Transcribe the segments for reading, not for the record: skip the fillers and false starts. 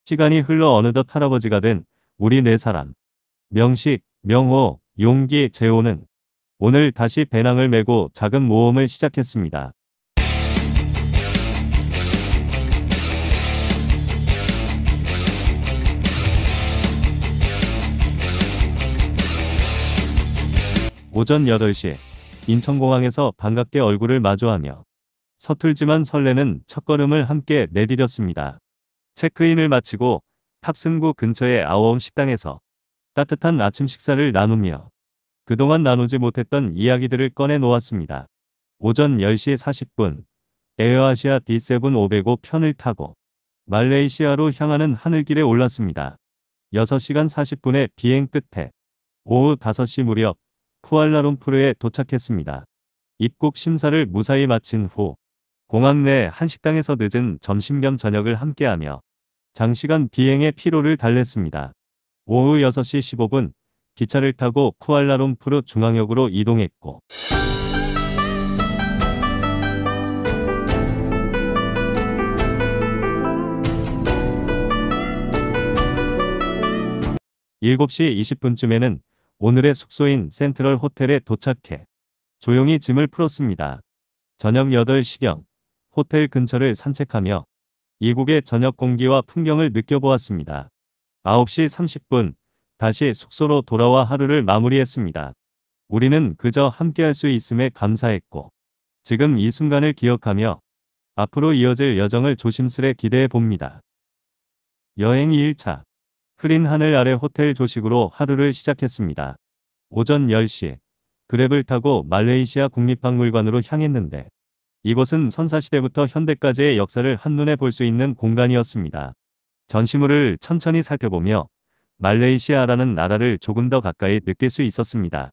시간이 흘러 어느덧 할아버지가 된 우리 네 사람. 명식, 명호, 용기, 재호는 오늘 다시 배낭을 메고 작은 모험을 시작했습니다. 오전 8시 인천공항에서 반갑게 얼굴을 마주하며 서툴지만 설레는 첫걸음을 함께 내디뎠습니다. 체크인을 마치고 탑승구 근처의 아워움 식당에서 따뜻한 아침 식사를 나누며 그동안 나누지 못했던 이야기들을 꺼내 놓았습니다. 오전 10시 40분 에어아시아 D7 505 편을 타고 말레이시아로 향하는 하늘길에 올랐습니다. 6시간 40분의 비행 끝에 오후 5시 무렵 쿠알라룸푸르에 도착했습니다. 입국 심사를 무사히 마친 후 공항 내 한 식당에서 늦은 점심 겸 저녁을 함께하며 장시간 비행의 피로를 달랬습니다. 오후 6시 15분 기차를 타고 쿠알라룸푸르 중앙역으로 이동했고 일곱 시 20분쯤에는 오늘의 숙소인 센트럴 호텔에 도착해 조용히 짐을 풀었습니다. 저녁 8시경 호텔 근처를 산책하며 이국의 저녁 공기와 풍경을 느껴보았습니다. 9시 30분 다시 숙소로 돌아와 하루를 마무리했습니다. 우리는 그저 함께할 수 있음에 감사했고 지금 이 순간을 기억하며 앞으로 이어질 여정을 조심스레 기대해 봅니다. 여행 2일차 흐린 하늘 아래 호텔 조식으로 하루를 시작했습니다. 오전 10시 그랩을 타고 말레이시아 국립박물관으로 향했는데 이곳은 선사시대부터 현대까지의 역사를 한눈에 볼 수 있는 공간이었습니다. 전시물을 천천히 살펴보며 말레이시아라는 나라를 조금 더 가까이 느낄 수 있었습니다.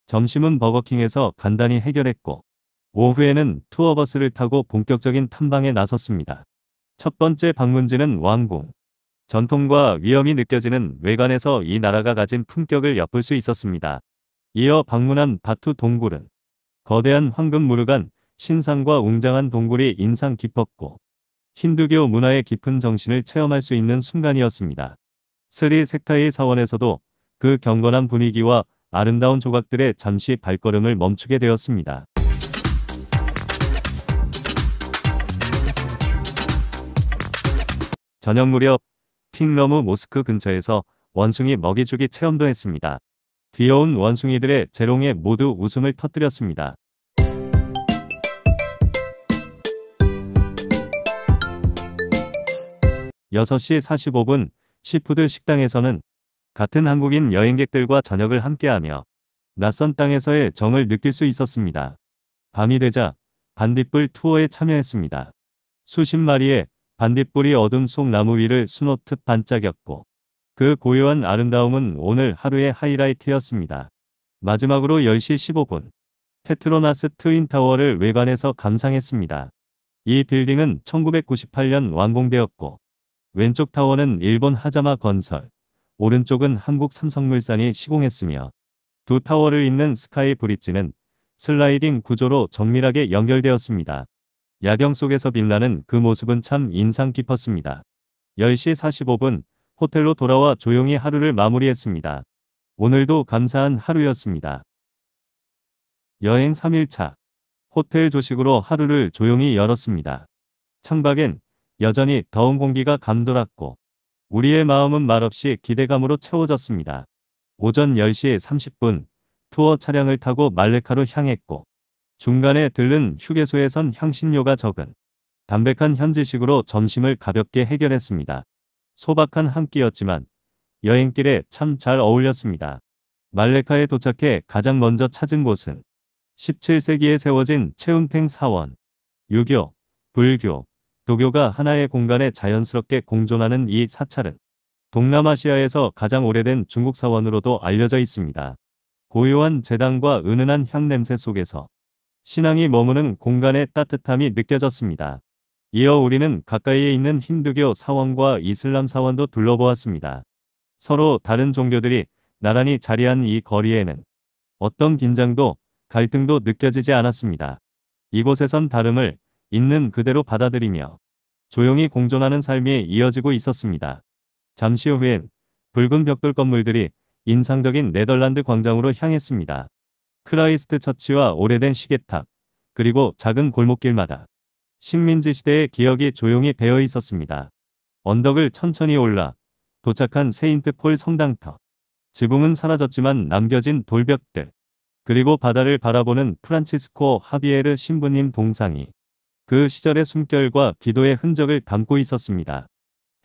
점심은 버거킹에서 간단히 해결했고 오후에는 투어버스를 타고 본격적인 탐방에 나섰습니다. 첫 번째 방문지는 왕궁. 전통과 위엄이 느껴지는 외관에서 이 나라가 가진 품격을 엿볼 수 있었습니다. 이어 방문한 바투 동굴은 거대한 황금 무르간 신상과 웅장한 동굴이 인상 깊었고 힌두교 문화의 깊은 정신을 체험할 수 있는 순간이었습니다. 스리 섹타이 사원에서도 그 경건한 분위기와 아름다운 조각들에 잠시 발걸음을 멈추게 되었습니다. 저녁 무렵 핑러무 모스크 근처에서 원숭이 먹이주기 체험도 했습니다. 귀여운 원숭이들의 재롱에 모두 웃음을 터뜨렸습니다. 6시 45분 시푸드 식당에서는 같은 한국인 여행객들과 저녁을 함께하며 낯선 땅에서의 정을 느낄 수 있었습니다. 밤이 되자 반딧불 투어에 참여했습니다. 수십 마리의 반딧불이 어둠 속 나무 위를 수놓듯 반짝였고 그 고요한 아름다움은 오늘 하루의 하이라이트였습니다. 마지막으로 10시 15분 페트로나스 트윈타워를 외관에서 감상했습니다. 이 빌딩은 1998년 완공되었고 왼쪽 타워는 일본 하자마 건설, 오른쪽은 한국 삼성물산이 시공했으며 두 타워를 잇는 스카이 브릿지는 슬라이딩 구조로 정밀하게 연결되었습니다. 야경 속에서 빛나는 그 모습은 참 인상 깊었습니다. 10시 45분 호텔로 돌아와 조용히 하루를 마무리했습니다. 오늘도 감사한 하루였습니다. 여행 3일차 호텔 조식으로 하루를 조용히 열었습니다. 창밖엔 여전히 더운 공기가 감돌았고 우리의 마음은 말없이 기대감으로 채워졌습니다. 오전 10시 30분 투어 차량을 타고 말레카로 향했고 중간에 들른 휴게소에선 향신료가 적은 담백한 현지식으로 점심을 가볍게 해결했습니다. 소박한 한 끼였지만 여행길에 참 잘 어울렸습니다. 말레카에 도착해 가장 먼저 찾은 곳은 17세기에 세워진 체운탱 사원. 유교, 불교, 도교가 하나의 공간에 자연스럽게 공존하는 이 사찰은 동남아시아에서 가장 오래된 중국 사원으로도 알려져 있습니다. 고요한 제단과 은은한 향냄새 속에서 신앙이 머무는 공간의 따뜻함이 느껴졌습니다. 이어 우리는 가까이에 있는 힌두교 사원과 이슬람 사원도 둘러보았습니다. 서로 다른 종교들이 나란히 자리한 이 거리에는 어떤 긴장도 갈등도 느껴지지 않았습니다. 이곳에선 다름을 있는 그대로 받아들이며 조용히 공존하는 삶이 이어지고 있었습니다. 잠시 후엔 붉은 벽돌 건물들이 인상적인 네덜란드 광장으로 향했습니다. 크라이스트 처치와 오래된 시계탑, 그리고 작은 골목길마다 식민지 시대의 기억이 조용히 배어 있었습니다. 언덕을 천천히 올라 도착한 세인트 폴 성당터. 지붕은 사라졌지만 남겨진 돌벽들, 그리고 바다를 바라보는 프란치스코 하비에르 신부님 동상이 그 시절의 숨결과 기도의 흔적을 담고 있었습니다.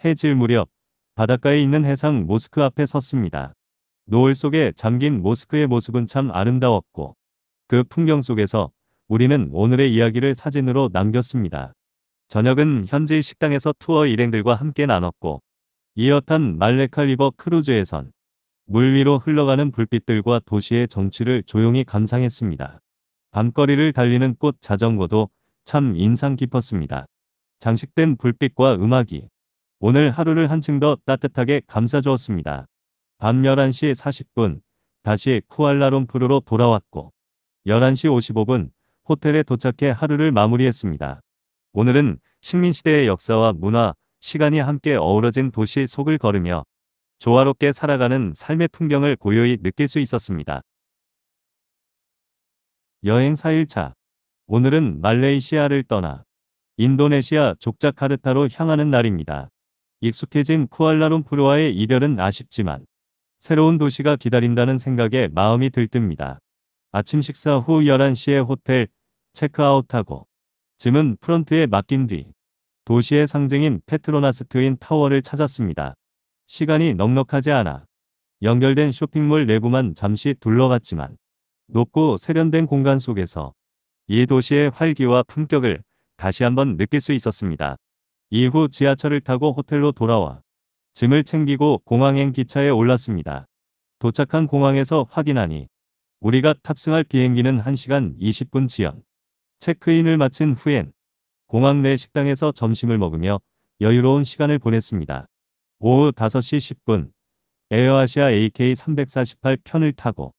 해질 무렵 바닷가에 있는 해상 모스크 앞에 섰습니다. 노을 속에 잠긴 모스크의 모습은 참 아름다웠고 그 풍경 속에서 우리는 오늘의 이야기를 사진으로 남겼습니다. 저녁은 현지 식당에서 투어 일행들과 함께 나눴고 이어 탄 말레카 리버 크루즈에선 물 위로 흘러가는 불빛들과 도시의 정취를 조용히 감상했습니다. 밤거리를 달리는 꽃 자전거도 참 인상 깊었습니다. 장식된 불빛과 음악이 오늘 하루를 한층 더 따뜻하게 감싸주었습니다. 밤 11시 40분 다시 쿠알라룸푸르로 돌아왔고 11시 55분 호텔에 도착해 하루를 마무리했습니다. 오늘은 식민시대의 역사와 문화, 시간이 함께 어우러진 도시 속을 걸으며 조화롭게 살아가는 삶의 풍경을 고요히 느낄 수 있었습니다. 여행 4일차. 오늘은 말레이시아를 떠나 인도네시아 족자카르타로 향하는 날입니다. 익숙해진 쿠알라룸푸르와의 이별은 아쉽지만 새로운 도시가 기다린다는 생각에 마음이 들뜹니다. 아침 식사 후 11시에 호텔 체크아웃하고 짐은 프런트에 맡긴 뒤 도시의 상징인 페트로나스 트윈 타워를 찾았습니다. 시간이 넉넉하지 않아 연결된 쇼핑몰 내부만 잠시 둘러봤지만 높고 세련된 공간 속에서 이 도시의 활기와 품격을 다시 한번 느낄 수 있었습니다. 이후 지하철을 타고 호텔로 돌아와 짐을 챙기고 공항행 기차에 올랐습니다. 도착한 공항에서 확인하니 우리가 탑승할 비행기는 1시간 20분 지연. 체크인을 마친 후엔 공항 내 식당에서 점심을 먹으며 여유로운 시간을 보냈습니다. 오후 5시 10분 에어아시아 AK348 편을 타고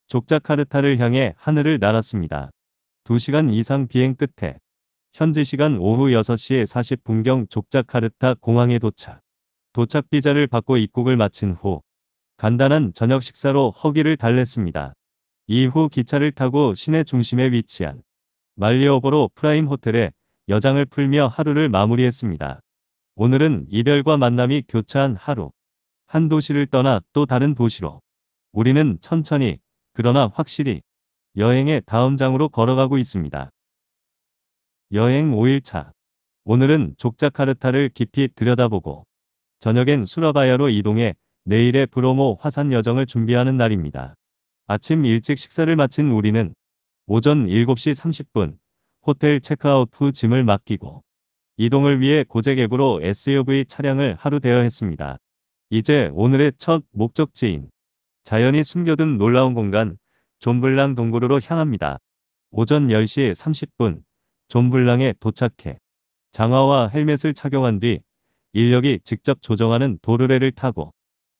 족자카르타를 향해 하늘을 날았습니다. 2시간 이상 비행 끝에 현지 시간 오후 6시 40분경 족자카르타 공항에 도착. 도착 비자를 받고 입국을 마친 후 간단한 저녁 식사로 허기를 달랬습니다. 이후 기차를 타고 시내 중심에 위치한 말리오버로 프라임 호텔에 여장을 풀며 하루를 마무리했습니다. 오늘은 이별과 만남이 교차한 하루. 한 도시를 떠나 또 다른 도시로 우리는 천천히 그러나 확실히 여행의 다음 장으로 걸어가고 있습니다. 여행 5일차. 오늘은 족자카르타를 깊이 들여다보고 저녁엔 수라바야로 이동해 내일의 브로모 화산 여정을 준비하는 날입니다. 아침 일찍 식사를 마친 우리는 오전 7시 30분 호텔 체크아웃 후 짐을 맡기고 이동을 위해 고재객으로 SUV 차량을 하루 대여했습니다. 이제 오늘의 첫 목적지인 자연이 숨겨둔 놀라운 공간 존블랑 동굴으로 향합니다. 오전 10시 30분 존블랑에 도착해 장화와 헬멧을 착용한 뒤 인력이 직접 조정하는 도르래를 타고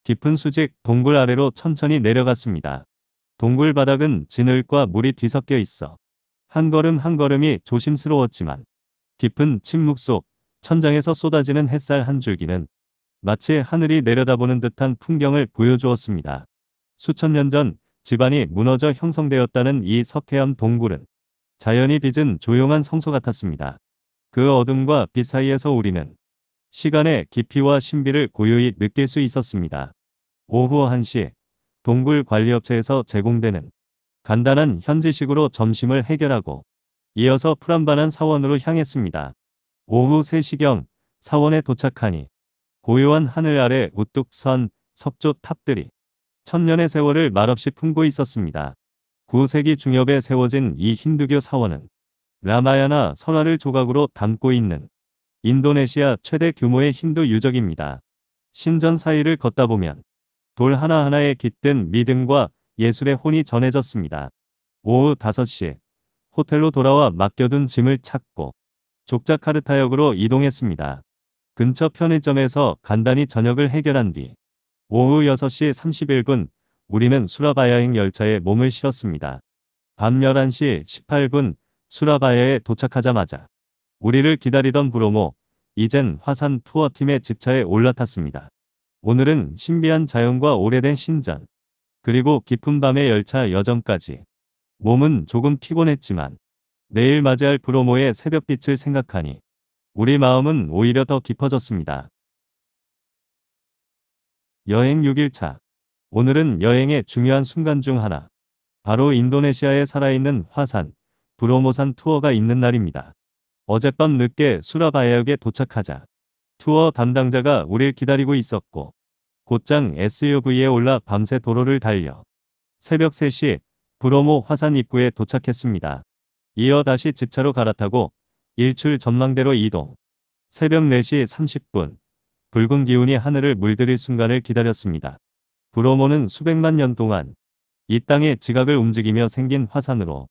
깊은 수직 동굴 아래로 천천히 내려갔습니다. 동굴 바닥은 진흙과 물이 뒤섞여 있어 한 걸음 한 걸음이 조심스러웠지만 깊은 침묵 속 천장에서 쏟아지는 햇살 한 줄기는 마치 하늘이 내려다보는 듯한 풍경을 보여주었습니다. 수천 년 전 지반이 무너져 형성되었다는 이 석회암 동굴은 자연이 빚은 조용한 성소 같았습니다. 그 어둠과 빛 사이에서 우리는 시간의 깊이와 신비를 고요히 느낄 수 있었습니다. 오후 1시 동굴 관리업체에서 제공되는 간단한 현지식으로 점심을 해결하고 이어서 프람바난 사원으로 향했습니다. 오후 3시경 사원에 도착하니 고요한 하늘 아래 우뚝 선 석조 탑들이 천년의 세월을 말없이 품고 있었습니다. 9세기 중엽에 세워진 이 힌두교 사원은 라마야나 설화를 조각으로 담고 있는 인도네시아 최대 규모의 힌두 유적입니다. 신전 사이를 걷다 보면 돌 하나하나에 깃든 믿음과 예술의 혼이 전해졌습니다. 오후 5시 호텔로 돌아와 맡겨둔 짐을 찾고 족자카르타역으로 이동했습니다. 근처 편의점에서 간단히 저녁을 해결한 뒤 오후 6시 31분 우리는 수라바야행 열차에 몸을 실었습니다. 밤 11시 18분 수라바야에 도착하자마자 우리를 기다리던 브로모, 이젠 화산 투어팀의 집차에 올라탔습니다. 오늘은 신비한 자연과 오래된 신전, 그리고 깊은 밤의 열차 여정까지. 몸은 조금 피곤했지만 내일 맞이할 브로모의 새벽빛을 생각하니 우리 마음은 오히려 더 깊어졌습니다. 여행 6일차. 오늘은 여행의 중요한 순간 중 하나. 바로 인도네시아에 살아있는 화산, 브로모산 투어가 있는 날입니다. 어젯밤 늦게 수라바야역에 도착하자 투어 담당자가 우릴 기다리고 있었고 곧장 SUV에 올라 밤새 도로를 달려 새벽 3시 브로모 화산 입구에 도착했습니다. 이어 다시 집차로 갈아타고 일출 전망대로 이동. 새벽 4시 30분 붉은 기운이 하늘을 물들일 순간을 기다렸습니다. 브로모는 수백만 년 동안 이 땅의 지각을 움직이며 생긴 화산으로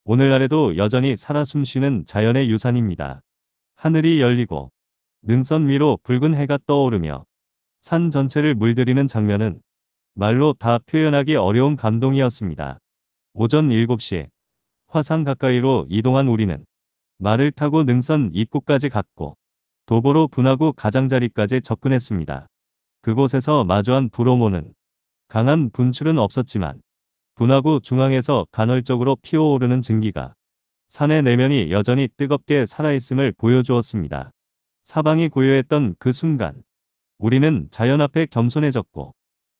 오늘날에도 여전히 살아 숨쉬는 자연의 유산입니다. 하늘이 열리고 능선 위로 붉은 해가 떠오르며 산 전체를 물들이는 장면은 말로 다 표현하기 어려운 감동이었습니다. 오전 7시 화산 가까이로 이동한 우리는 말을 타고 능선 입구까지 갔고 도보로 분화구 가장자리까지 접근했습니다. 그곳에서 마주한 브로모는 강한 분출은 없었지만 분화구 중앙에서 간헐적으로 피어오르는 증기가 산의 내면이 여전히 뜨겁게 살아있음을 보여주었습니다. 사방이 고요했던 그 순간 우리는 자연 앞에 겸손해졌고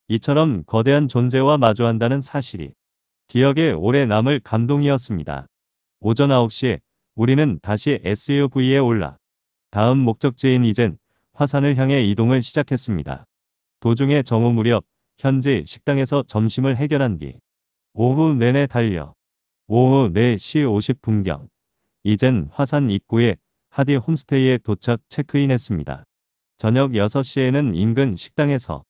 이처럼 거대한 존재와 마주한다는 사실이 기억에 오래 남을 감동이었습니다. 오전 9시 우리는 다시 SUV에 올라 다음 목적지인 이젠 화산을 향해 이동을 시작했습니다. 도중에 정오 무렵 현지 식당에서 점심을 해결한 뒤 오후 내내 달려 오후 4시 50분경 이젠 화산 입구에 하디 홈스테이에 도착 체크인했습니다. 저녁 6시에는 인근 식당에서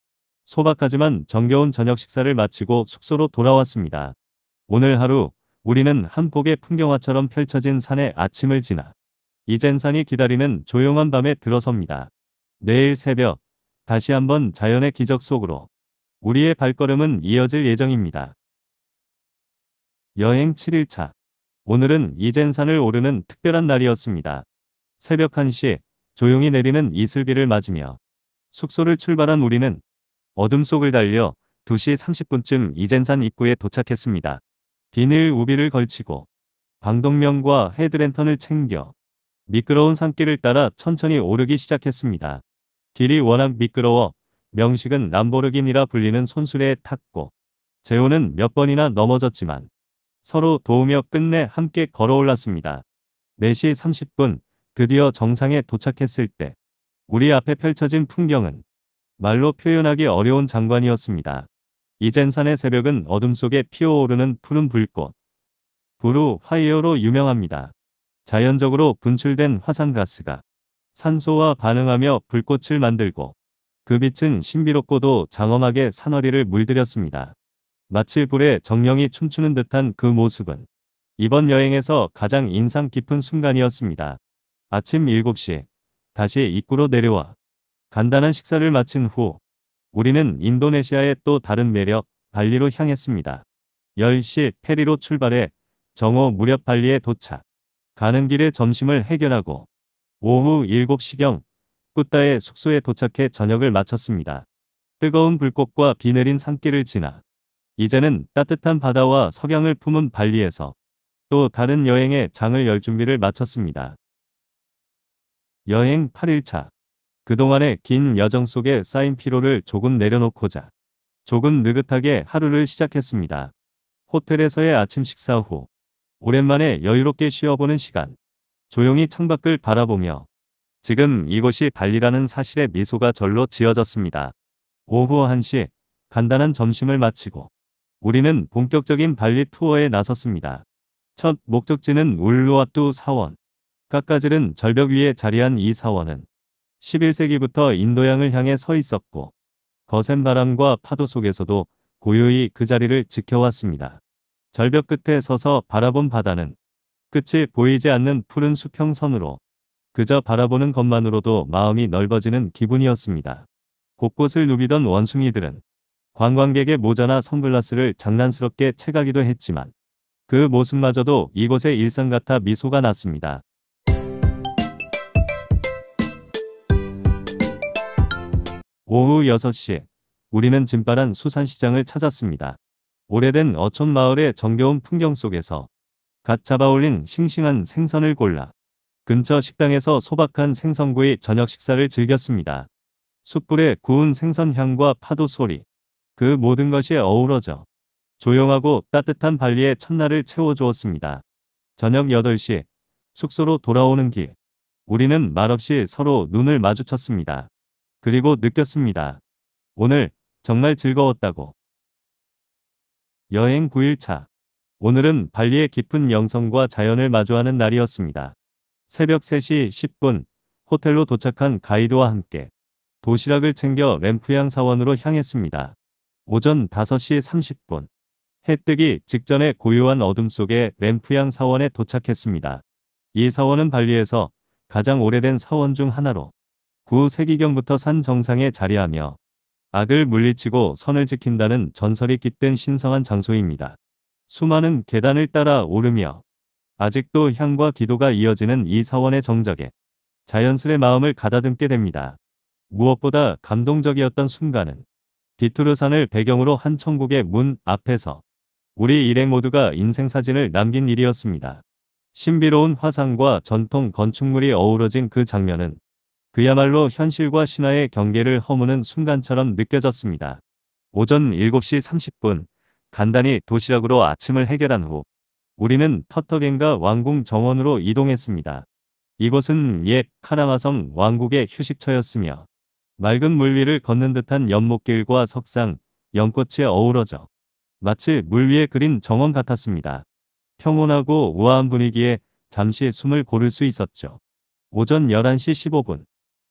소박하지만 정겨운 저녁 식사를 마치고 숙소로 돌아왔습니다. 오늘 하루 우리는 한 폭의 풍경화처럼 펼쳐진 산의 아침을 지나 이젠 산이 기다리는 조용한 밤에 들어섭니다. 내일 새벽 다시 한번 자연의 기적 속으로 우리의 발걸음은 이어질 예정입니다. 여행 7일차. 오늘은 이젠 산을 오르는 특별한 날이었습니다. 새벽 1시 조용히 내리는 이슬비를 맞으며 숙소를 출발한 우리는 어둠 속을 달려 2시 30분쯤 이젠산 입구에 도착했습니다. 비닐 우비를 걸치고 방독면과 헤드랜턴을 챙겨 미끄러운 산길을 따라 천천히 오르기 시작했습니다. 길이 워낙 미끄러워 명식은 람보르기니라 불리는 손수레에 탔고 재호는 몇 번이나 넘어졌지만 서로 도우며 끝내 함께 걸어올랐습니다. 4시 30분 드디어 정상에 도착했을 때 우리 앞에 펼쳐진 풍경은 말로 표현하기 어려운 장관이었습니다. 이젠산의 새벽은 어둠 속에 피어오르는 푸른 불꽃, 브루 화이어로 유명합니다. 자연적으로 분출된 화산가스가 산소와 반응하며 불꽃을 만들고 그 빛은 신비롭고도 장엄하게 산허리를 물들였습니다. 마치 불에 정령이 춤추는 듯한 그 모습은 이번 여행에서 가장 인상 깊은 순간이었습니다. 아침 7시 다시 입구로 내려와 간단한 식사를 마친 후 우리는 인도네시아의 또 다른 매력 발리로 향했습니다. 10시 페리로 출발해 정오 무렵 발리에 도착. 가는 길에 점심을 해결하고 오후 7시경 꾸따의 숙소에 도착해 저녁을 마쳤습니다. 뜨거운 불꽃과 비 내린 산길을 지나 이제는 따뜻한 바다와 석양을 품은 발리에서 또 다른 여행의 장을 열 준비를 마쳤습니다. 여행 8일차. 그동안의 긴 여정 속에 쌓인 피로를 조금 내려놓고자 조금 느긋하게 하루를 시작했습니다. 호텔에서의 아침 식사 후 오랜만에 여유롭게 쉬어보는 시간. 조용히 창밖을 바라보며 지금 이곳이 발리라는 사실에 미소가 절로 지어졌습니다. 오후 1시 간단한 점심을 마치고 우리는 본격적인 발리 투어에 나섰습니다. 첫 목적지는 울루와뚜 사원. 깎아지른 절벽 위에 자리한 이 사원은 11세기부터 인도양을 향해 서 있었고 거센 바람과 파도 속에서도 고요히 그 자리를 지켜왔습니다. 절벽 끝에 서서 바라본 바다는 끝이 보이지 않는 푸른 수평선으로 그저 바라보는 것만으로도 마음이 넓어지는 기분이었습니다. 곳곳을 누비던 원숭이들은 관광객의 모자나 선글라스를 장난스럽게 채가기도 했지만 그 모습마저도 이곳의 일상 같아 미소가 났습니다. 오후 6시 우리는 진바란 수산시장을 찾았습니다. 오래된 어촌 마을의 정겨운 풍경 속에서 갓 잡아올린 싱싱한 생선을 골라 근처 식당에서 소박한 생선구이 저녁 식사를 즐겼습니다. 숯불에 구운 생선 향과 파도 소리, 그 모든 것이 어우러져 조용하고 따뜻한 발리의 첫날을 채워주었습니다. 저녁 8시 숙소로 돌아오는 길, 우리는 말없이 서로 눈을 마주쳤습니다. 그리고 느꼈습니다. 오늘 정말 즐거웠다고. 여행 9일차. 오늘은 발리의 깊은 영성과 자연을 마주하는 날이었습니다. 새벽 3시 10분 호텔로 도착한 가이드와 함께 도시락을 챙겨 램프양 사원으로 향했습니다. 오전 5시 30분 해 뜨기 직전에 고요한 어둠 속에 램프양 사원에 도착했습니다. 이 사원은 발리에서 가장 오래된 사원 중 하나로 9세기경부터 산 정상에 자리하며 악을 물리치고 선을 지킨다는 전설이 깃든 신성한 장소입니다. 수많은 계단을 따라 오르며 아직도 향과 기도가 이어지는 이 사원의 정적에 자연스레 마음을 가다듬게 됩니다. 무엇보다 감동적이었던 순간은 비투르산을 배경으로 한 천국의 문 앞에서 우리 일행 모두가 인생사진을 남긴 일이었습니다. 신비로운 화상과 전통 건축물이 어우러진 그 장면은 그야말로 현실과 신화의 경계를 허무는 순간처럼 느껴졌습니다. 오전 7시 30분 간단히 도시락으로 아침을 해결한 후 우리는 터터겐가 왕궁 정원으로 이동했습니다. 이곳은 옛 카랑아성 왕국의 휴식처였으며 맑은 물 위를 걷는 듯한 연못길과 석상, 연꽃이 어우러져 마치 물 위에 그린 정원 같았습니다. 평온하고 우아한 분위기에 잠시 숨을 고를 수 있었죠. 오전 11시 15분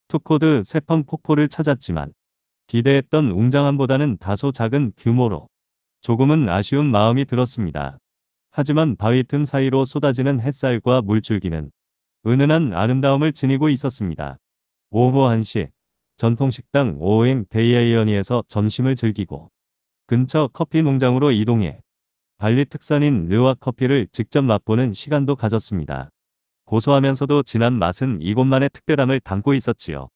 투코드 세펑 폭포를 찾았지만 기대했던 웅장함보다는 다소 작은 규모로 조금은 아쉬운 마음이 들었습니다. 하지만 바위 틈 사이로 쏟아지는 햇살과 물줄기는 은은한 아름다움을 지니고 있었습니다. 오후 1시 전통식당 오행 데이아이언이에서 점심을 즐기고 근처 커피 농장으로 이동해 발리 특산인 르와 커피를 직접 맛보는 시간도 가졌습니다. 고소하면서도 진한 맛은 이곳만의 특별함을 담고 있었지요.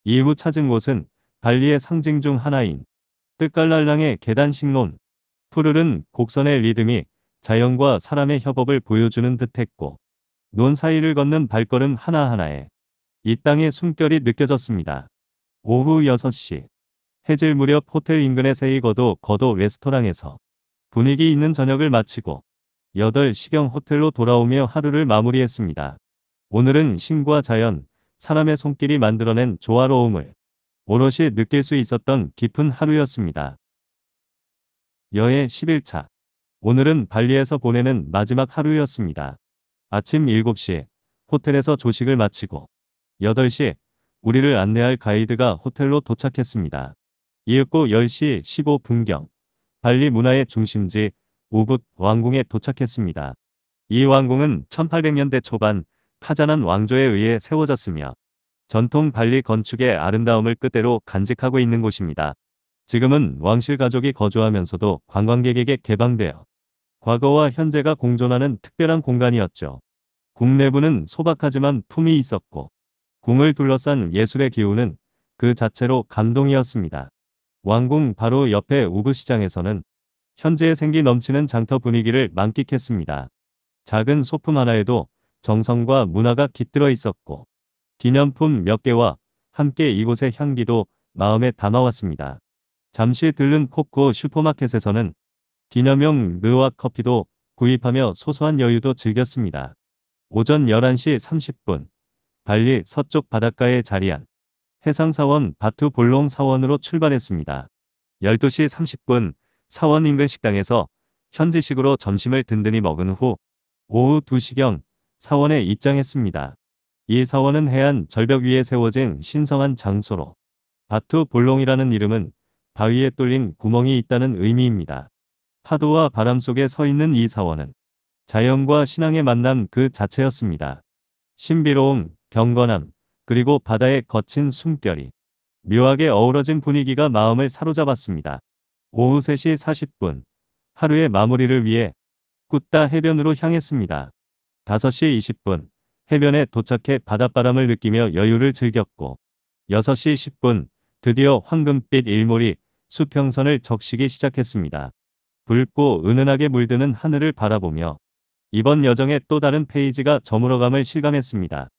이후 찾은 곳은 발리의 상징 중 하나인 뜻깔랄랑의 계단 식론. 푸르른 곡선의 리듬이 자연과 사람의 협업을 보여주는 듯했고 논 사이를 걷는 발걸음 하나하나에 이 땅의 숨결이 느껴졌습니다. 오후 6시 해질 무렵 호텔 인근의 세이거도 거도 레스토랑에서 분위기 있는 저녁을 마치고 8시경 호텔로 돌아오며 하루를 마무리했습니다. 오늘은 신과 자연, 사람의 손길이 만들어낸 조화로움을 오롯이 느낄 수 있었던 깊은 하루였습니다. 여행 10일차. 오늘은 발리에서 보내는 마지막 하루였습니다. 아침 7시 호텔에서 조식을 마치고 8시 우리를 안내할 가이드가 호텔로 도착했습니다. 이윽고 10시 15분경 발리 문화의 중심지 우붓 왕궁에 도착했습니다. 이 왕궁은 1800년대 초반 카자난 왕조에 의해 세워졌으며 전통 발리 건축의 아름다움을 그대로 간직하고 있는 곳입니다. 지금은 왕실 가족이 거주하면서도 관광객에게 개방되어 과거와 현재가 공존하는 특별한 공간이었죠. 궁 내부는 소박하지만 품이 있었고 궁을 둘러싼 예술의 기운은 그 자체로 감동이었습니다. 왕궁 바로 옆에 우붓시장에서는 현재의 생기 넘치는 장터 분위기를 만끽했습니다. 작은 소품 하나에도 정성과 문화가 깃들어 있었고 기념품 몇 개와 함께 이곳의 향기도 마음에 담아왔습니다. 잠시 들른 코코 슈퍼마켓에서는 기념용 르와 커피도 구입하며 소소한 여유도 즐겼습니다. 오전 11시 30분 발리 서쪽 바닷가에 자리한 해상사원 바투 볼롱 사원으로 출발했습니다. 12시 30분 사원 인근 식당에서 현지식으로 점심을 든든히 먹은 후 오후 2시경 사원에 입장했습니다. 이 사원은 해안 절벽 위에 세워진 신성한 장소로 바투 볼롱이라는 이름은 바위에 뚫린 구멍이 있다는 의미입니다. 파도와 바람 속에 서 있는 이 사원은 자연과 신앙의 만남 그 자체였습니다. 신비로움, 경건함, 그리고 바다의 거친 숨결이 묘하게 어우러진 분위기가 마음을 사로잡았습니다. 오후 3시 40분, 하루의 마무리를 위해 굿다 해변으로 향했습니다. 5시 20분, 해변에 도착해 바닷바람을 느끼며 여유를 즐겼고, 6시 10분, 드디어 황금빛 일몰이 수평선을 적시기 시작했습니다. 붉고 은은하게 물드는 하늘을 바라보며 이번 여정의 또 다른 페이지가 저물어감을 실감했습니다.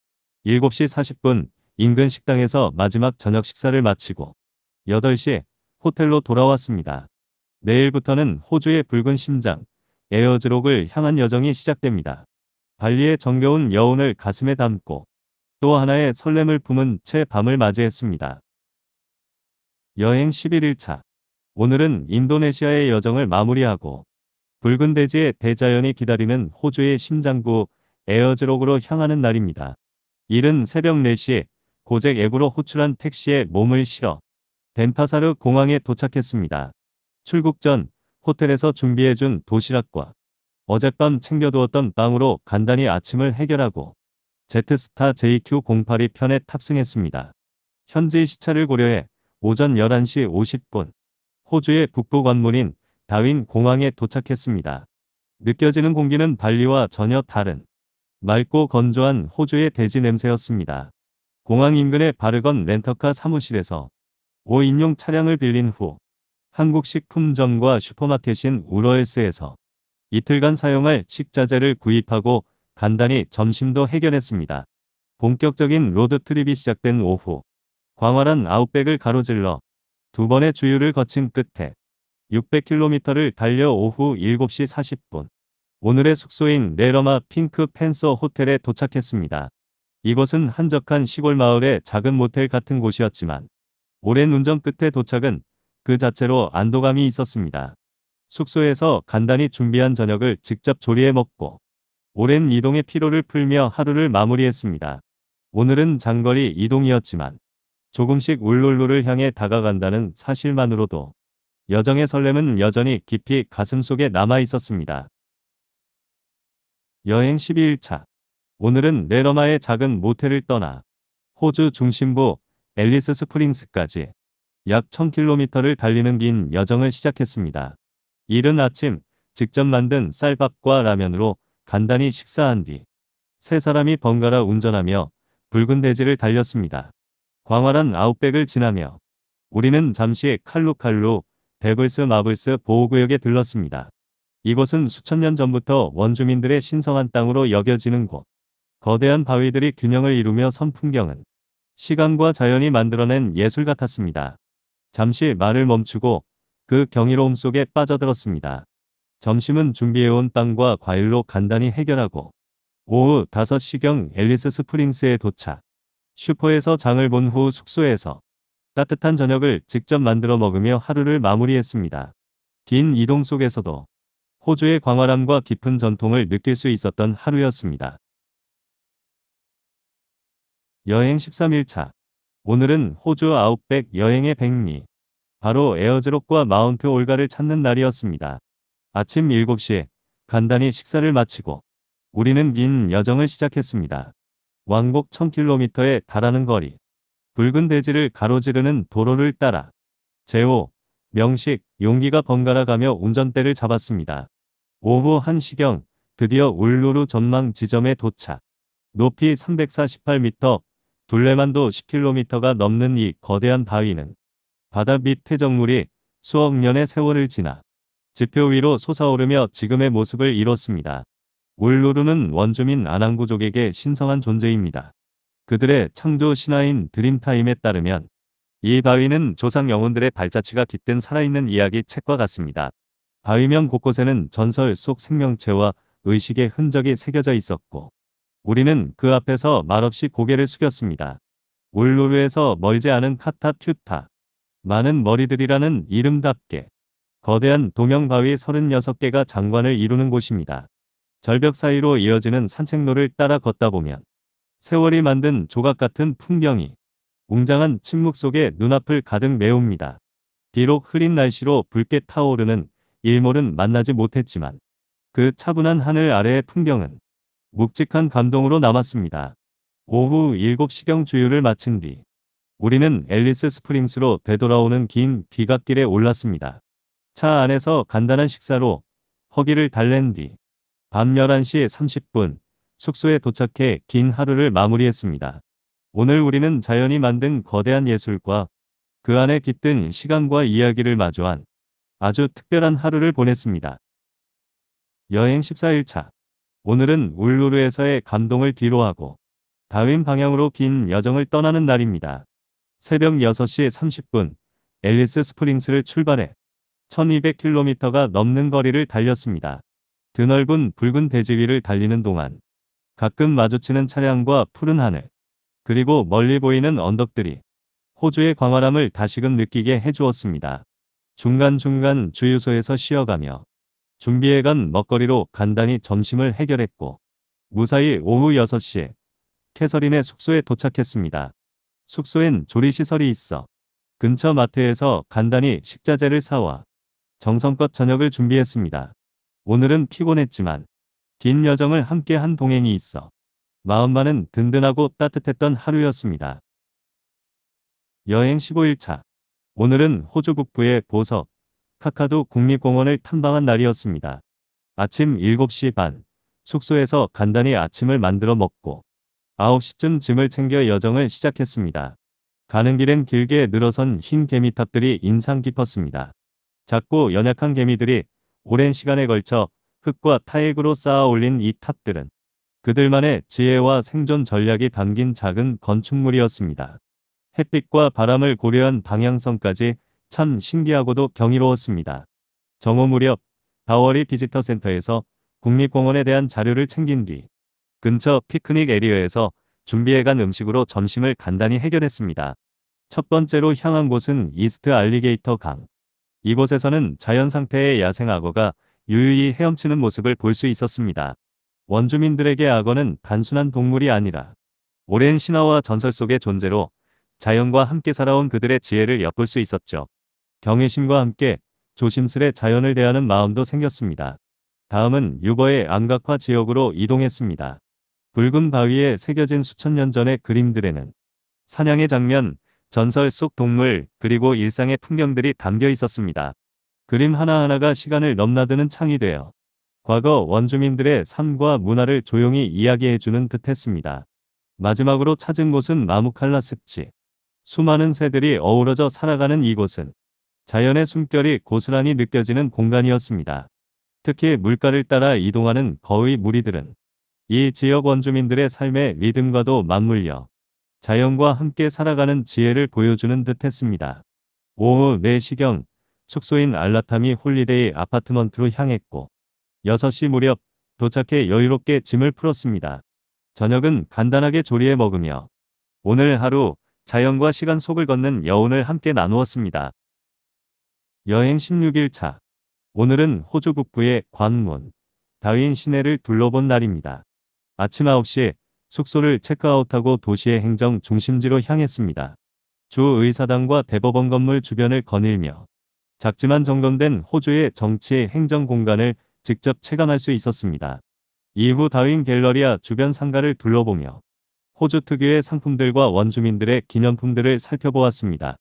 7시 40분, 인근 식당에서 마지막 저녁 식사를 마치고 8시 호텔로 돌아왔습니다. 내일부터는 호주의 붉은 심장, 에어즈록을 향한 여정이 시작됩니다. 발리의 정겨운 여운을 가슴에 담고 또 하나의 설렘을 품은 채 밤을 맞이했습니다. 여행 11일차. 오늘은 인도네시아의 여정을 마무리하고 붉은 대지의 대자연이 기다리는 호주의 심장부 에어즈록으로 향하는 날입니다. 이른 새벽 4시 고잭 앱으로 호출한 택시에 몸을 실어 덴파사르 공항에 도착했습니다. 출국 전 호텔에서 준비해준 도시락과 어젯밤 챙겨두었던 빵으로 간단히 아침을 해결하고 제트스타 JQ082 편에 탑승했습니다. 현지 시차를 고려해 오전 11시 50분 호주의 북부 관문인 다윈 공항에 도착했습니다. 느껴지는 공기는 발리와 전혀 다른 맑고 건조한 호주의 대지 냄새였습니다. 공항 인근의 바르건 렌터카 사무실에서 5인용 차량을 빌린 후 한국식 품점과 슈퍼마켓인 우러엘스에서 이틀간 사용할 식자재를 구입하고 간단히 점심도 해결했습니다. 본격적인 로드트립이 시작된 오후 광활한 아웃백을 가로질러 2번의 주유를 거친 끝에 600km를 달려 오후 7시 40분 오늘의 숙소인 레러마 핑크 팬서 호텔에 도착했습니다. 이곳은 한적한 시골 마을의 작은 모텔 같은 곳이었지만 오랜 운전 끝에 도착은 그 자체로 안도감이 있었습니다. 숙소에서 간단히 준비한 저녁을 직접 조리해 먹고 오랜 이동의 피로를 풀며 하루를 마무리했습니다. 오늘은 장거리 이동이었지만 조금씩 울룰루를 향해 다가간다는 사실만으로도 여정의 설렘은 여전히 깊이 가슴속에 남아 있었습니다. 여행 12일차. 오늘은 레러마의 작은 모텔을 떠나 호주 중심부 앨리스 스프링스까지 약 1000km를 달리는 긴 여정을 시작했습니다. 이른 아침 직접 만든 쌀밥과 라면으로 간단히 식사한 뒤 세 사람이 번갈아 운전하며 붉은 대지를 달렸습니다. 광활한 아웃백을 지나며 우리는 잠시 칼루칼루 데블스 마블스 보호구역에 들렀습니다. 이곳은 수천 년 전부터 원주민들의 신성한 땅으로 여겨지는 곳. 거대한 바위들이 균형을 이루며 선 풍경은 시간과 자연이 만들어낸 예술 같았습니다. 잠시 말을 멈추고 그 경이로움 속에 빠져들었습니다. 점심은 준비해온 빵과 과일로 간단히 해결하고 오후 5시경 앨리스 스프링스에 도착. 슈퍼에서 장을 본 후 숙소에서 따뜻한 저녁을 직접 만들어 먹으며 하루를 마무리했습니다. 긴 이동 속에서도 호주의 광활함과 깊은 전통을 느낄 수 있었던 하루였습니다. 여행 13일차. 오늘은 호주 아웃백 여행의 백미. 바로 에어즈록과 마운트 올가를 찾는 날이었습니다. 아침 7시 간단히 식사를 마치고 우리는 긴 여정을 시작했습니다. 왕복 1000km에 달하는 거리. 붉은 대지를 가로지르는 도로를 따라 제호, 명식, 용기가 번갈아 가며 운전대를 잡았습니다. 오후 1시경 드디어 울루루 전망 지점에 도착. 높이 348m, 둘레만도 10km가 넘는 이 거대한 바위는 바다 밑 퇴적물이 수억 년의 세월을 지나 지표 위로 솟아오르며 지금의 모습을 이뤘습니다. 울루루는 원주민 아낭부족에게 신성한 존재입니다. 그들의 창조 신화인 드림타임에 따르면 이 바위는 조상 영혼들의 발자취가 깃든 살아있는 이야기 책과 같습니다. 바위면 곳곳에는 전설 속 생명체와 의식의 흔적이 새겨져 있었고 우리는 그 앞에서 말없이 고개를 숙였습니다. 울루루에서 멀지 않은 카타튜타, 많은 머리들이라는 이름답게 거대한 도명바위 36개가 장관을 이루는 곳입니다. 절벽 사이로 이어지는 산책로를 따라 걷다 보면 세월이 만든 조각 같은 풍경이 웅장한 침묵 속에 눈앞을 가득 메웁니다. 비록 흐린 날씨로 붉게 타오르는 일몰은 만나지 못했지만 그 차분한 하늘 아래의 풍경은 묵직한 감동으로 남았습니다. 오후 7시경 주유를 마친 뒤 우리는 앨리스 스프링스로 되돌아오는 긴 귀갓길에 올랐습니다. 차 안에서 간단한 식사로 허기를 달랜 뒤 밤 11시 30분 숙소에 도착해 긴 하루를 마무리했습니다. 오늘 우리는 자연이 만든 거대한 예술과 그 안에 깃든 시간과 이야기를 마주한 아주 특별한 하루를 보냈습니다. 여행 14일차. 오늘은 울루르에서의 감동을 뒤로하고 다윈 방향으로 긴 여정을 떠나는 날입니다. 새벽 6시 30분 앨리스 스프링스를 출발해 1200km가 넘는 거리를 달렸습니다. 드넓은 붉은 대지 위를 달리는 동안 가끔 마주치는 차량과 푸른 하늘, 그리고 멀리 보이는 언덕들이 호주의 광활함을 다시금 느끼게 해주었습니다. 중간중간 주유소에서 쉬어가며 준비해간 먹거리로 간단히 점심을 해결했고 무사히 오후 6시에 캐서린의 숙소에 도착했습니다. 숙소엔 조리시설이 있어 근처 마트에서 간단히 식자재를 사와 정성껏 저녁을 준비했습니다. 오늘은 피곤했지만 긴 여정을 함께한 동행이 있어 마음만은 든든하고 따뜻했던 하루였습니다. 여행 15일차. 오늘은 호주 북부의 보석, 카카두 국립공원을 탐방한 날이었습니다. 아침 7시 반, 숙소에서 간단히 아침을 만들어 먹고 9시쯤 짐을 챙겨 여정을 시작했습니다. 가는 길엔 길게 늘어선 흰 개미탑들이 인상 깊었습니다. 작고 연약한 개미들이 오랜 시간에 걸쳐 흙과 타액으로 쌓아 올린 이 탑들은 그들만의 지혜와 생존 전략이 담긴 작은 건축물이었습니다. 햇빛과 바람을 고려한 방향성까지 참 신기하고도 경이로웠습니다. 정오 무렵 다워리 비지터 센터에서 국립공원에 대한 자료를 챙긴 뒤 근처 피크닉 에리어에서 준비해간 음식으로 점심을 간단히 해결했습니다. 첫 번째로 향한 곳은 이스트 알리게이터 강. 이곳에서는 자연 상태의 야생 악어가 유유히 헤엄치는 모습을 볼 수 있었습니다. 원주민들에게 악어는 단순한 동물이 아니라 오랜 신화와 전설 속의 존재로 자연과 함께 살아온 그들의 지혜를 엿볼 수 있었죠. 경외심과 함께 조심스레 자연을 대하는 마음도 생겼습니다. 다음은 유거의 암각화 지역으로 이동했습니다. 붉은 바위에 새겨진 수천 년 전의 그림들에는 사냥의 장면, 전설 속 동물, 그리고 일상의 풍경들이 담겨 있었습니다. 그림 하나하나가 시간을 넘나드는 창이 되어 과거 원주민들의 삶과 문화를 조용히 이야기해주는 듯했습니다. 마지막으로 찾은 곳은 마무칼라 습지. 수많은 새들이 어우러져 살아가는 이곳은 자연의 숨결이 고스란히 느껴지는 공간이었습니다. 특히 물가를 따라 이동하는 거의 무리들은 이 지역 원주민들의 삶의 리듬과도 맞물려 자연과 함께 살아가는 지혜를 보여주는 듯했습니다. 오후 4시경 숙소인 알라타미 홀리데이 아파트먼트로 향했고 6시 무렵 도착해 여유롭게 짐을 풀었습니다. 저녁은 간단하게 조리해 먹으며 오늘 하루 자연과 시간 속을 걷는 여운을 함께 나누었습니다. 여행 16일차. 오늘은 호주 북부의 관문, 다윈 시내를 둘러본 날입니다. 아침 9시에 숙소를 체크아웃하고 도시의 행정 중심지로 향했습니다. 주 의사당과 대법원 건물 주변을 거닐며 작지만 정돈된 호주의 정치 행정 공간을 직접 체감할 수 있었습니다. 이후 다윈 갤러리아 주변 상가를 둘러보며 호주 특유의 상품들과 원주민들의 기념품들을 살펴보았습니다.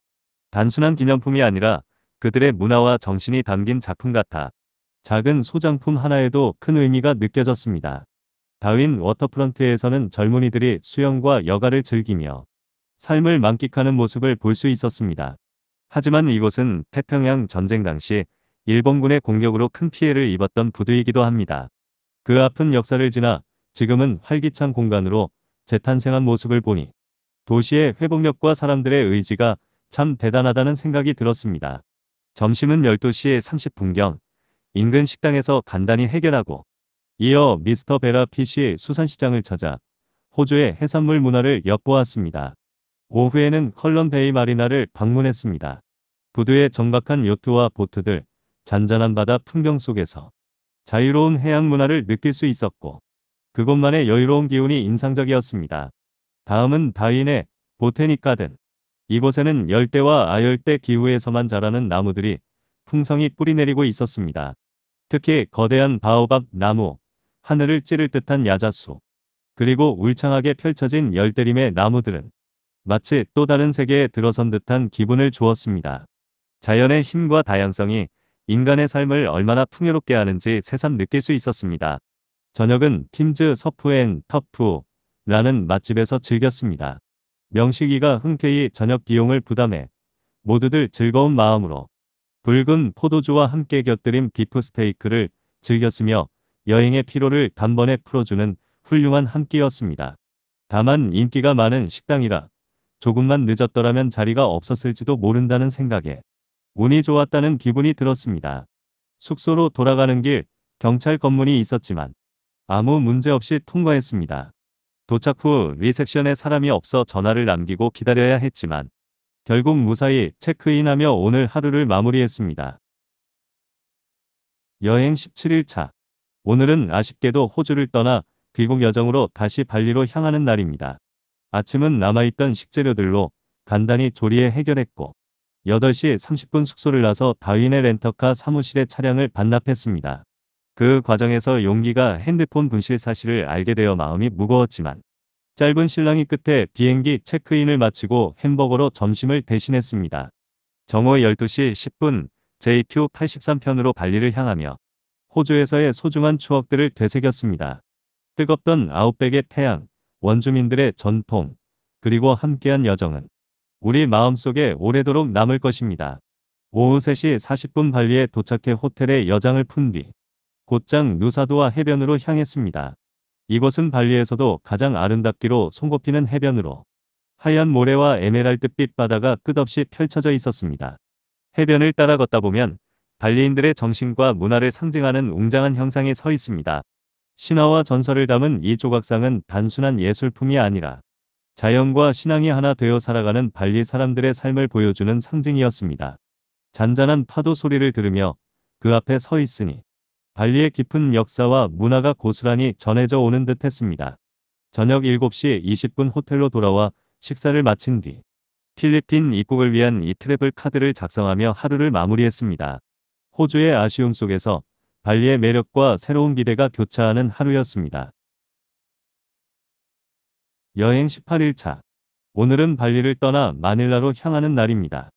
단순한 기념품이 아니라 그들의 문화와 정신이 담긴 작품 같아 작은 소장품 하나에도 큰 의미가 느껴졌습니다. 다윈 워터프런트에서는 젊은이들이 수영과 여가를 즐기며 삶을 만끽하는 모습을 볼 수 있었습니다. 하지만 이곳은 태평양 전쟁 당시 일본군의 공격으로 큰 피해를 입었던 부두이기도 합니다. 그 아픈 역사를 지나 지금은 활기찬 공간으로 재탄생한 모습을 보니 도시의 회복력과 사람들의 의지가 참 대단하다는 생각이 들었습니다. 점심은 12시 30분경 인근 식당에서 간단히 해결하고 이어 미스터 베라 피시 수산시장을 찾아 호주의 해산물 문화를 엿보았습니다. 오후에는 컬럼 베이 마리나를 방문했습니다. 부두의 정박한 요트와 보트들, 잔잔한 바다 풍경 속에서 자유로운 해양 문화를 느낄 수 있었고 그곳만의 여유로운 기운이 인상적이었습니다. 다음은 다윈의 보테닉 가든. 이곳에는 열대와 아열대 기후에서만 자라는 나무들이 풍성히 뿌리내리고 있었습니다. 특히 거대한 바오밥 나무, 하늘을 찌를 듯한 야자수, 그리고 울창하게 펼쳐진 열대림의 나무들은 마치 또 다른 세계에 들어선 듯한 기분을 주었습니다. 자연의 힘과 다양성이 인간의 삶을 얼마나 풍요롭게 하는지 새삼 느낄 수 있었습니다. 저녁은 팀즈 서프앤 터프라는 맛집에서 즐겼습니다. 명식이가 흔쾌히 저녁 비용을 부담해 모두들 즐거운 마음으로 붉은 포도주와 함께 곁들인 비프 스테이크를 즐겼으며 여행의 피로를 단번에 풀어주는 훌륭한 한 끼였습니다. 다만 인기가 많은 식당이라 조금만 늦었더라면 자리가 없었을지도 모른다는 생각에 운이 좋았다는 기분이 들었습니다. 숙소로 돌아가는 길 경찰 검문이 있었지만 아무 문제 없이 통과했습니다. 도착 후 리셉션에 사람이 없어 전화를 남기고 기다려야 했지만 결국 무사히 체크인하며 오늘 하루를 마무리했습니다. 여행 17일차. 오늘은 아쉽게도 호주를 떠나 귀국 여정으로 다시 발리로 향하는 날입니다. 아침은 남아있던 식재료들로 간단히 조리해 해결했고 8시 30분 숙소를 나서 다윈의 렌터카 사무실에 차량을 반납했습니다. 그 과정에서 용기가 핸드폰 분실 사실을 알게 되어 마음이 무거웠지만 짧은 실랑이 끝에 비행기 체크인을 마치고 햄버거로 점심을 대신했습니다. 정오 12시 10분 JQ83편으로 발리를 향하며 호주에서의 소중한 추억들을 되새겼습니다. 뜨겁던 아웃백의 태양, 원주민들의 전통, 그리고 함께한 여정은 우리 마음속에 오래도록 남을 것입니다. 오후 3시 40분 발리에 도착해 호텔에 여장을 푼 뒤 곧장 누사두아 해변으로 향했습니다. 이곳은 발리에서도 가장 아름답기로 손꼽히는 해변으로 하얀 모래와 에메랄드빛 바다가 끝없이 펼쳐져 있었습니다. 해변을 따라 걷다 보면 발리인들의 정신과 문화를 상징하는 웅장한 형상이 서 있습니다. 신화와 전설을 담은 이 조각상은 단순한 예술품이 아니라 자연과 신앙이 하나 되어 살아가는 발리 사람들의 삶을 보여주는 상징이었습니다. 잔잔한 파도 소리를 들으며 그 앞에 서 있으니 발리의 깊은 역사와 문화가 고스란히 전해져 오는 듯 했습니다. 저녁 7시 20분 호텔로 돌아와 식사를 마친 뒤 필리핀 입국을 위한 이 트래블 카드를 작성하며 하루를 마무리했습니다. 호주의 아쉬움 속에서 발리의 매력과 새로운 기대가 교차하는 하루였습니다. 여행 18일차. 오늘은 발리를 떠나 마닐라로 향하는 날입니다.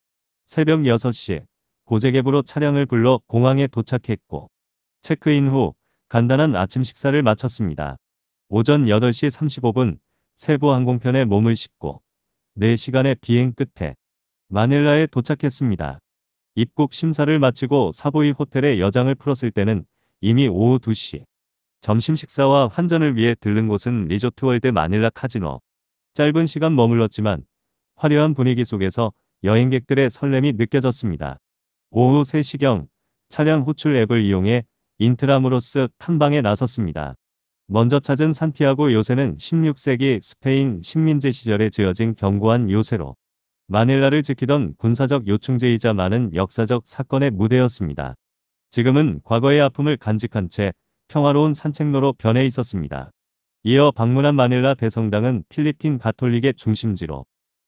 새벽 6시 고제geb으로 차량을 불러 공항에 도착했고 체크인 후 간단한 아침 식사를 마쳤습니다. 오전 8시 35분 세부 항공편에 몸을 싣고 4시간의 비행 끝에 마닐라에 도착했습니다. 입국 심사를 마치고 사보이 호텔에 여장을 풀었을 때는 이미 오후 2시. 점심 식사와 환전을 위해 들른 곳은 리조트월드 마닐라 카지노. 짧은 시간 머물렀지만 화려한 분위기 속에서 여행객들의 설렘이 느껴졌습니다. 오후 3시경 차량 호출 앱을 이용해 인트라무로스 탐방에 나섰습니다. 먼저 찾은 산티아고 요새는 16세기 스페인 식민지 시절에 지어진 견고한 요새로 마닐라를 지키던 군사적 요충지이자 많은 역사적 사건의 무대였습니다. 지금은 과거의 아픔을 간직한 채 평화로운 산책로로 변해 있었습니다. 이어 방문한 마닐라 대성당은 필리핀 가톨릭의 중심지로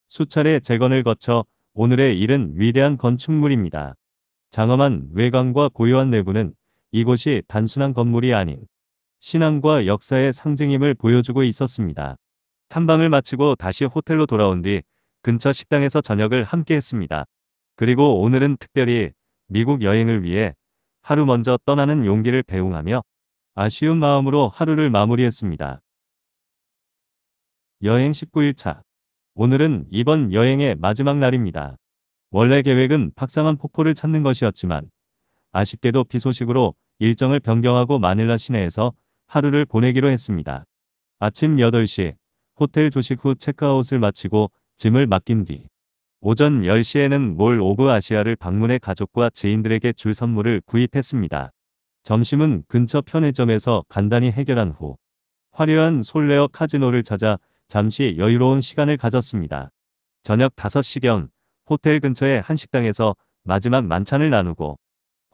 수차례 재건을 거쳐 오늘에 이른 위대한 건축물입니다. 장엄한 외관과 고요한 내부는 이곳이 단순한 건물이 아닌 신앙과 역사의 상징임을 보여주고 있었습니다. 탐방을 마치고 다시 호텔로 돌아온 뒤 근처 식당에서 저녁을 함께 했습니다. 그리고 오늘은 특별히 미국 여행을 위해 하루 먼저 떠나는 용기를 배웅하며 아쉬운 마음으로 하루를 마무리했습니다. 여행 19일차. 오늘은 이번 여행의 마지막 날입니다. 원래 계획은 박상한 폭포를 찾는 것이었지만 아쉽게도 비 소식으로 일정을 변경하고 마닐라 시내에서 하루를 보내기로 했습니다. 아침 8시 호텔 조식 후 체크아웃을 마치고 짐을 맡긴 뒤 오전 10시에는 몰 오브 아시아를 방문해 가족과 지인들에게 줄 선물을 구입했습니다. 점심은 근처 편의점에서 간단히 해결한 후 화려한 솔레어 카지노를 찾아 잠시 여유로운 시간을 가졌습니다. 저녁 5시경 호텔 근처의 한 식당에서 마지막 만찬을 나누고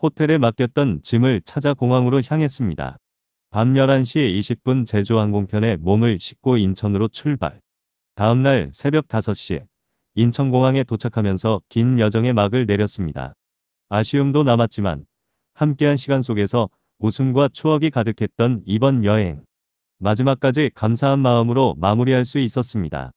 호텔에 맡겼던 짐을 찾아 공항으로 향했습니다. 밤 11시 20분 제주항공편에 몸을 싣고 인천으로 출발. 다음날 새벽 5시 인천공항에 도착하면서 긴 여정의 막을 내렸습니다. 아쉬움도 남았지만 함께한 시간 속에서 웃음과 추억이 가득했던 이번 여행. 마지막까지 감사한 마음으로 마무리할 수 있었습니다.